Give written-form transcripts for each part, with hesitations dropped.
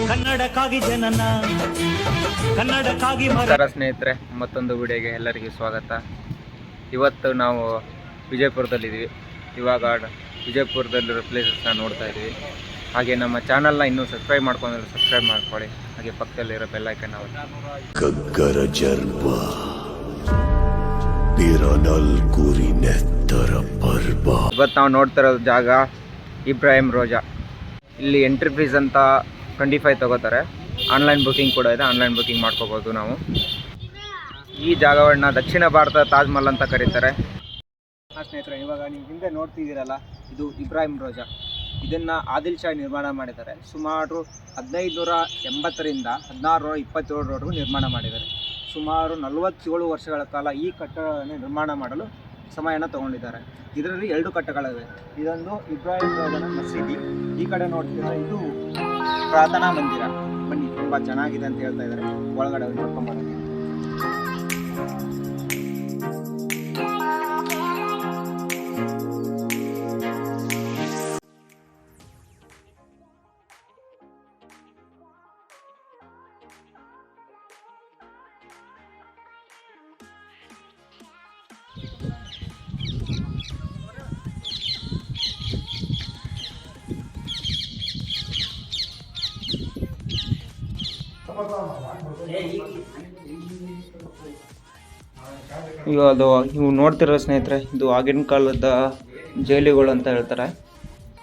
ಕನ್ನಡಕ್ಕಾಗಿ ಜನನ ಕನ್ನಡಕ್ಕಾಗಿ ಸ್ನೇಹಿತರೆ, ಮತ್ತೊಂದು ವಿಡಿಯೋಗೆ ಎಲ್ಲರಿಗೂ ಸ್ವಾಗತ. ಇವತ್ತು ನಾವು ವಿಜಯಪುರದಲ್ಲಿದ್ದೀವಿ. ಇವಾಗ ವಿಜಯಪುರದಲ್ಲಿರೋ ಪ್ಲೇಸಸ್ನ ನೋಡ್ತಾ ಇದ್ದೀವಿ. ಹಾಗೆ ನಮ್ಮ ಚಾನಲ್ನ ಇನ್ನೂ ಸಬ್ಸ್ಕ್ರೈಬ್ ಮಾಡ್ಕೊಂಡ್ರೆ ಸಬ್ಸ್ಕ್ರೈಬ್ ಮಾಡ್ಕೊಳ್ಳಿ. ಹಾಗೆ ಪಕ್ಕದಲ್ಲಿರೋ ಬೆಲ್ ಐಕನ್ ಇವತ್ತು ನಾವು ನೋಡ್ತಾ ಇರೋ ಜಾಗ ಇಬ್ರಾಹಿಂ ರೋಜಾ. ಇಲ್ಲಿ ಎಂಟ್ರಿ ಫೀಸ್ ಅಂತ 25 ತಗೋತಾರೆ. ಆನ್ಲೈನ್ ಬುಕ್ಕಿಂಗ್ ಕೂಡ ಇದೆ, ಆನ್ಲೈನ್ ಬುಕ್ಕಿಂಗ್ ಮಾಡ್ಕೋಬೋದು ನಾವು. ಈ ಜಾಗಗಳನ್ನ ದಕ್ಷಿಣ ಭಾರತದ ತಾಜ್ ಮಹಲ್ ಅಂತ ಕರೀತಾರೆ. ಸ್ನೇಹಿತರೆ, ಇವಾಗ ನೀವು ಹಿಂದೆ ನೋಡ್ತಿದ್ದೀರಲ್ಲ, ಇದು ಇಬ್ರಾಹಿಂ ರೋಜಾ. ಇದನ್ನು ಆದಿಲ್ ಶಾ ನಿರ್ಮಾಣ ಮಾಡಿದ್ದಾರೆ. ಸುಮಾರು 1580ರಿಂದ 1627ರವರೆಗೂ ನಿರ್ಮಾಣ ಮಾಡಿದ್ದಾರೆ. ಸುಮಾರು 47 ವರ್ಷಗಳ ಕಾಲ ಈ ಕಟ್ಟಡವನ್ನು ನಿರ್ಮಾಣ ಮಾಡಲು ಸಮಯನ ತಗೊಂಡಿದ್ದಾರೆ. ಇದರಲ್ಲಿ 2 ಕಟ್ಟಡಗಳಿವೆ. ಇದೊಂದು ಇಬ್ರಾಹಿಂ ರೋಜಾನ ಮಸೀದಿ. ಈ ಕಡೆ ನೋಡ್ತಿದ್ರೆ ಇದು ಪ್ರಾರ್ಥನಾ ಮಂದಿರ. ಬನ್ನಿ, ತುಂಬ ಚೆನ್ನಾಗಿದೆ ಅಂತ ಹೇಳ್ತಾ ಇದ್ದಾರೆ. ಒಳಗಡೆ ನೋಡ್ಕೊಂಬರೋದು. ನೀವು ನೋಡ್ತಿರೋ ಸ್ನೇಹಿತರೆ, ಇದು ಆಗಿನ ಕಾಲದ ಜೈಲುಗಳು ಅಂತ ಹೇಳ್ತಾರೆ.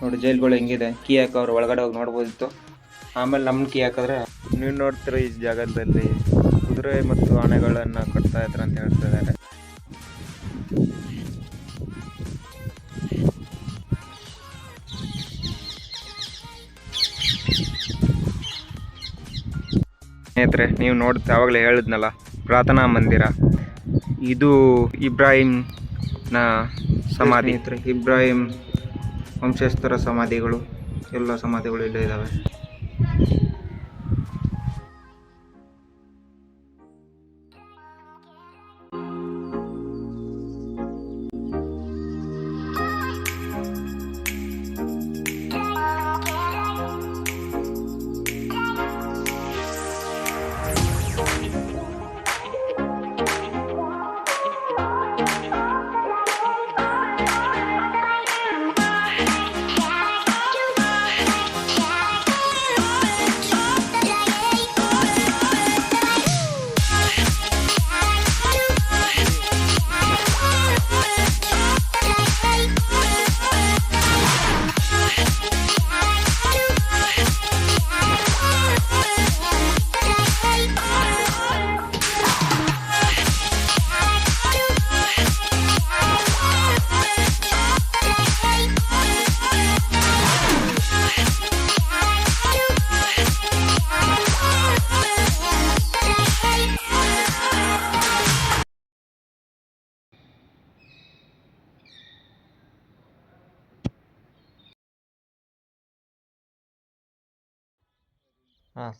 ನೋಡಿ ಜೈಲುಗಳು ಹೆಂಗಿದೆ, ಕೀ ಹಾಕೋರು ಒಳಗಡೆ ಹೋಗಿ ನೋಡ್ಬೋದಿತ್ತು. ಆಮೇಲೆ ನಮ್ಮ ಕೀ ಹಾಕಿದ್ರೆ ನೀವು ನೋಡ್ತಿರೋ ಈ ಜಾಗದಲ್ಲಿ ಕುದುರೆ ಮತ್ತು ಆನೆಗಳನ್ನು ಕಟ್ತಾ ಇದ್ರು ಅಂತ ಹೇಳ್ತಾ ಇದ್ದಾರೆ. ಸ್ನೇಹಿತರೆ, ನೀವು ನೋಡ್ತಾ ಆವಾಗಲೇ ಹೇಳಿದ್ನಲ್ಲ, ಪ್ರಾರ್ಥನಾ ಮಂದಿರ. ಇದು ಇಬ್ರಾಹಿಂನ ಸಮಾಧಿ. ಇಬ್ರಾಹಿಂ ವಂಶಸ್ಥರ ಸಮಾಧಿಗಳು, ಎಲ್ಲ ಸಮಾಧಿಗಳು ಇಲ್ಲೇ ಇದ್ದಾವೆ.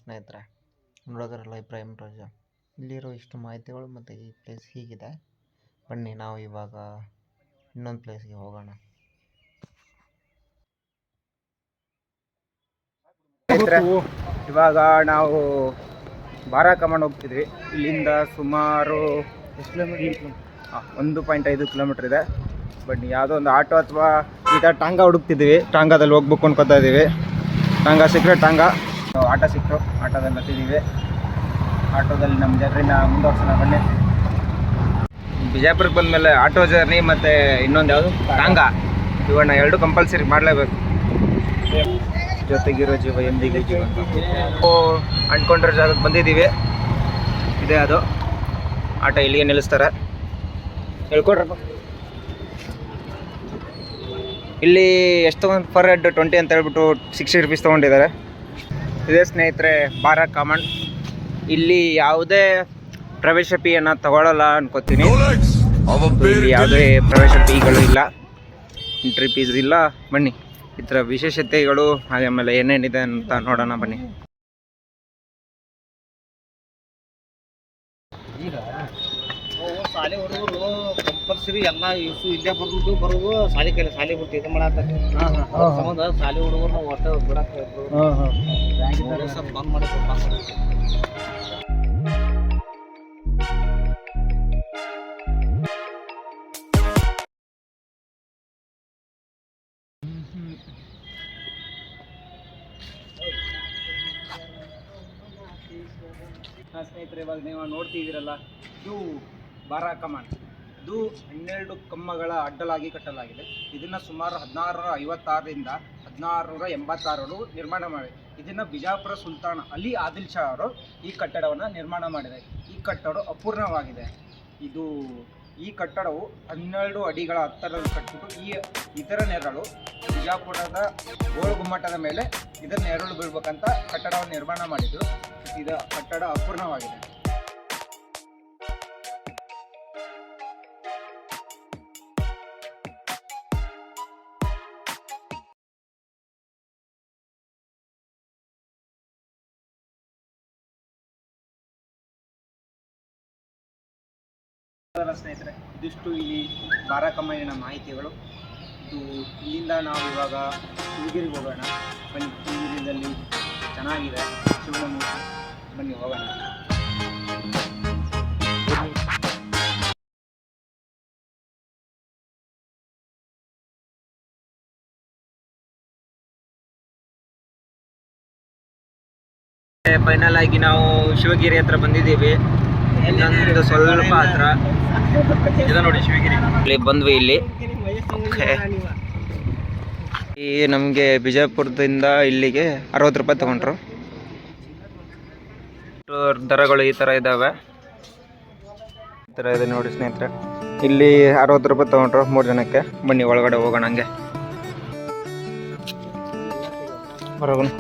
ಸ್ನೇಹಿತರೆ, ನೋಡೋದ್ರಲ್ಲ ಇಬ್ರಾಹಿಂ ರೋಜಾ. ಇಲ್ಲಿರೋ ಇಷ್ಟು ಮಾಹಿತಿಗಳು ಮತ್ತು ಈ ಪ್ಲೇಸ್ ಹೀಗಿದೆ. ಬನ್ನಿ, ನಾವು ಇವಾಗ ಇನ್ನೊಂದು ಪ್ಲೇಸ್ಗೆ ಹೋಗೋಣ. ಇವಾಗ ನಾವು ಬಾರಾಕಮನ್ ಹೋಗ್ತಿದ್ವಿ. ಇಲ್ಲಿಂದ ಸುಮಾರು 1.5 ಕಿಲೋಮೀಟ್ರ್ ಇದೆ. ಬನ್ನಿ, ಯಾವುದೋ ಒಂದು ಆಟೋ ಅಥವಾ ಈ ಥರ ಟಾಂಗ ಹುಡುಕ್ತಿದ್ವಿ. ಟಾಂಗಾದಲ್ಲಿ ಹೋಗ್ಬೇಕು ಅನ್ಕೋತಾ ಇದ್ದೀವಿ. ಟಾಂಗ ಸಿಕ್ಕರೆ ಟಾಂಗ, ಆಟೋ ಸಿಕ್ತು, ಆಟೋದಲ್ಲಿ ಹತ್ತಿದ್ದೀವಿ. ಆಟೋದಲ್ಲಿ ನಮ್ಮ ಜರ್ನಿನ ಮುಂದುವರ್ಸೋಣ ಬನ್ನಿ. ಬಿಜಾಪುರಕ್ಕೆ ಬಂದಮೇಲೆ ಆಟೋ ಜರ್ನಿ ಮತ್ತು ಇನ್ನೊಂದು ಯಾವುದು ಟಾಂಗ, ಇವನ್ನ 2 ಕಂಪಲ್ಸರಿ ಮಾಡಲೇಬೇಕು. ಜೊತೆಗಿರೋ ಜೀವ ಎಂದಿಗೂ ಜೀವ ಅಂತ ಅಂದ್ಕೊಂಡಿರೋ ಜಾಗಕ್ಕೆ ಬಂದಿದ್ದೀವಿ. ಇದೆ ಅದು ಆಟೋ. ಇಲ್ಲಿಗೆ ನಿಲ್ಲಿಸ್ತಾರೆ. ಹೇಳ್ಕೊಡ್ರಪ್ಪ. ಇಲ್ಲಿ ಎಷ್ಟು ಪರ್ ಹೆಡ್ 20 ಅಂತ ಹೇಳ್ಬಿಟ್ಟು 60 ರೂಪೀಸ್ ತೊಗೊಂಡಿದ್ದಾರೆ. ಇದೇ ಸ್ನೇಹಿತರೆ ಬಾರಾಕಮನ್. ಇಲ್ಲಿ ಯಾವುದೇ ಪ್ರವೇಶ ಫೀಯನ್ನು ತಗೊಳ್ಳಲ್ಲ ಅನ್ಕೋತೀನಿ. ಇಲ್ಲಿ ಯಾವುದೇ ಪ್ರವೇಶ ಫೀಗಳು ಇಲ್ಲ, ಎಂಟ್ರಿ ಫೀಸ್ ಇಲ್ಲ. ಬನ್ನಿ, ಈ ಥರ ವಿಶೇಷತೆಗಳು ಹಾಗೆ ಆಮೇಲೆ ಏನೇನಿದೆ ಅಂತ ನೋಡೋಣ ಬನ್ನಿ. ಈಗ ಶಾಲೆ ಹುಡುಗರು ಓದಿಸ್ರಿ ಎಲ್ಲ ಇಷ್ಟು ಇಲ್ಲೇ ಬರೋದು ಶಾಲೆ ಕೈಲಿ ಶಾಲೆ ಬಿಟ್ಟು ಇದು ಮಾಡತ್ತಾರೆ ಸಂಬಂಧ ಶಾಲೆ ಹುಡುಗರು ನಾವು ಒಟ್ಟು ಬಿಡಕ್ಕೆ ಸ್ವಲ್ಪ ಬಂದ್ ಮಾಡಿ ಸ್ನೇಹಿತರೆ, ಇವಾಗ ನೀವು ನೋಡ್ತಿದ್ದೀರಲ್ಲ, ಇದು ಬಾರಾ ಕಮಾನ್. ಇದು 12 ಕಂಬಗಳ ಅಡ್ಡಲಾಗಿ ಕಟ್ಟಲಾಗಿದೆ. ಇದನ್ನು ಸುಮಾರು 1656ರಿಂದ 1686 ನಿರ್ಮಾಣ ಮಾಡಿದೆ. ಇದನ್ನು ಬಿಜಾಪುರ ಸುಲ್ತಾನ ಅಲಿ ಆದಿಲ್ ಶಾ ಅವರು ಈ ಕಟ್ಟಡವನ್ನು ನಿರ್ಮಾಣ ಮಾಡಿದೆ. ಈ ಕಟ್ಟಡ ಅಪೂರ್ಣವಾಗಿದೆ. ಈ ಕಟ್ಟಡವು 12 ಅಡಿಗಳ ಎತ್ತರದಲ್ಲಿ ಕಟ್ಟಿಬಿಟ್ಟು ಇದರ ನೆರಳು ಬಿಜಾಪುರದ ಗೋಳು ಗುಮ್ಮಟದ ಮೇಲೆ ಇದರ ನೆರಳು ಬೀಳ್ಬೇಕಂತ ಕಟ್ಟಡವನ್ನು ನಿರ್ಮಾಣ ಮಾಡಿದ್ರು. ಇದು ಕಟ್ಟಡ ಅಪೂರ್ಣವಾಗಿದೆ. ಸ್ನೇಹಿತರೆ, ಇದಿಷ್ಟು ಇಲ್ಲಿ ಬಾರಾ ಕಮಾನಿನ ಮಾಹಿತಿಗಳು. ಇಲ್ಲಿಂದ ನಾವು ಇವಾಗ ಶಿವಗಿರಿಗೆ ಹೋಗೋಣ. ಬನ್ನಿ, ಶಿವಗಿರಿಯಲ್ಲಿ ಚೆನ್ನಾಗಿದೆ ಶಿವನ ಮೂರ್ತಿ. ಬನ್ನಿ ಹೋಗೋಣ. ಫೈನಲ್ ಆಗಿ ನಾವು ಶಿವಗಿರಿ ಹತ್ರ ಬಂದಿದ್ದೀವಿ. ಇನ್ನೊಂದು ಸ್ವಲ್ಪ ಹತ್ರ ಇದೆ ನೋಡಿ ಶಿವಗಿರಿ. ಇಲ್ಲಿ ಬಂದ್ವಿ. ಇಲ್ಲಿ ನಮಗೆ ಬಿಜಾಪುರದಿಂದ ಇಲ್ಲಿಗೆ 60 ರೂಪಾಯಿ ತಗೊಂಡ್ರು. ದರಗಳು ಈ ಥರ ಇದ್ದಾವೆ. ಈ ಥರ ಇದೆ ನೋಡಿ ಸ್ನೇಹಿತರೆ. ಇಲ್ಲಿ 60 ರೂಪಾಯಿ ತಗೊಂಡ್ರು 3 ಜನಕ್ಕೆ. ಬನ್ನಿ ಒಳಗಡೆ ಹೋಗೋಣ. ಹಂಗೆ ಹೊರಗೋಣ.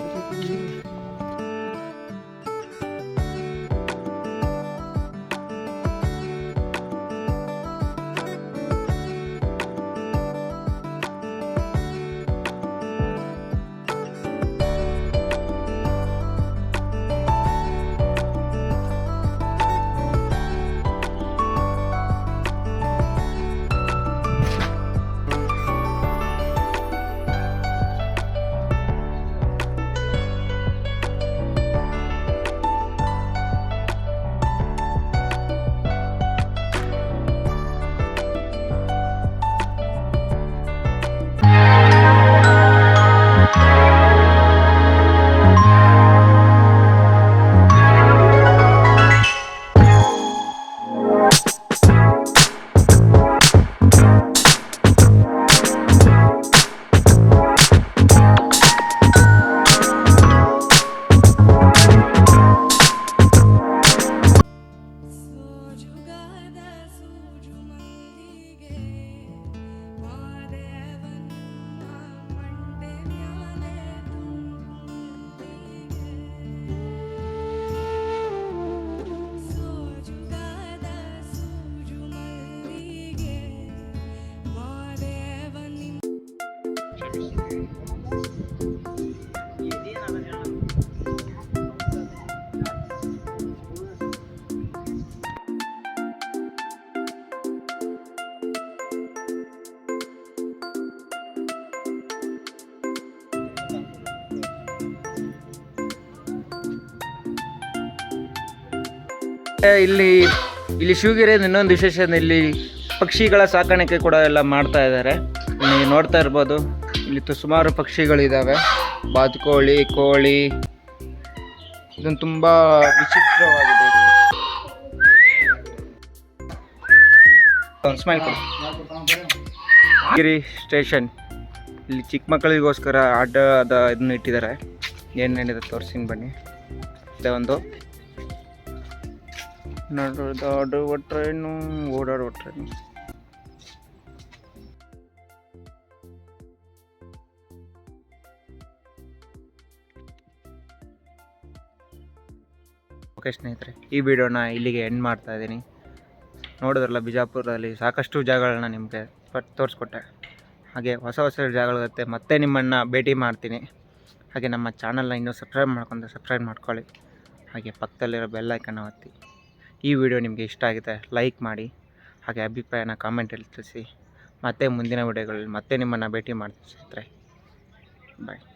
ಇಲ್ಲಿ ಶಿವಗಿರಿಯಲ್ಲಿ ಇನ್ನೊಂದು ವಿಶೇಷ, ಇಲ್ಲಿ ಪಕ್ಷಿಗಳ ಸಾಕಾಣಿಕೆ ಕೂಡ ಎಲ್ಲ ಮಾಡ್ತಾ ಇದ್ದಾರೆ. ನೀವು ನೋಡ್ತಾ ಇರ್ಬೋದು, ಇಲ್ಲಿ ಸುಮಾರು ಪಕ್ಷಿಗಳಿದ್ದಾವೆ. ಬಾತುಕೋಳಿ, ಕೋಳಿ, ಇದೊಂದು ತುಂಬ ವಿಚಿತ್ರವಾಗಿದೆ. ಸ್ಮೈಲ್ ಕೊಡಿ. ಶಿವಗಿರಿ ಸ್ಟೇಷನ್, ಇಲ್ಲಿ ಚಿಕ್ಕ ಮಕ್ಕಳಿಗೋಸ್ಕರ ಇದನ್ನು ಇಟ್ಟಿದ್ದಾರೆ. ಏನೇನಿದೆ ತೋರಿಸ್ತೀನಿ ಬನ್ನಿ. ಇದೆ ಒಂದು ಓಡಾಡುವ ಟ್ರೈನು. ಓಕೆ ಸ್ನೇಹಿತರೆ, ಈ ವಿಡಿಯೋನ ಇಲ್ಲಿಗೆ ಎಂಡ್ ಮಾಡ್ತಾ ಇದ್ದೀನಿ. ನೋಡಿದ್ರಲ್ಲ, ಬಿಜಾಪುರದಲ್ಲಿ ಸಾಕಷ್ಟು ಜಾಗಗಳನ್ನ ನಿಮಗೆ ತೋರಿಸ್ಕೊಟ್ಟೆ. ಹಾಗೆ ಹೊಸ ಜಾಗಗಳಿರುತ್ತೆ. ಮತ್ತೆ ನಿಮ್ಮನ್ನು ಭೇಟಿ ಮಾಡ್ತೀನಿ. ಹಾಗೆ ನಮ್ಮ ಚಾನಲ್ನ ಇನ್ನೂ ಸಬ್ಸ್ಕ್ರೈಬ್ ಮಾಡ್ಕೊಳ್ಳಿ. ಹಾಗೆ ಪಕ್ಕದಲ್ಲಿರೋ ಬೆಲ್ ಐಕನ್ನ ಒತ್ತಿ. ಈ ವಿಡಿಯೋ ನಿಮಗೆ ಇಷ್ಟ ಆಗಿದೆ ಲೈಕ್ ಮಾಡಿ. ಹಾಗೆ ಅಭಿಪ್ರಾಯನ ಕಾಮೆಂಟಲ್ಲಿ ತಿಳಿಸಿ. ಮತ್ತೆ ಮುಂದಿನ ವಿಡಿಯೋಗಳಲ್ಲಿ ಮತ್ತೆ ನಿಮ್ಮನ್ನು ಭೇಟಿ ಮಾಡ್ತೀನಿ ಸ್ನೇಹಿತರೆ. ಬಾಯ್.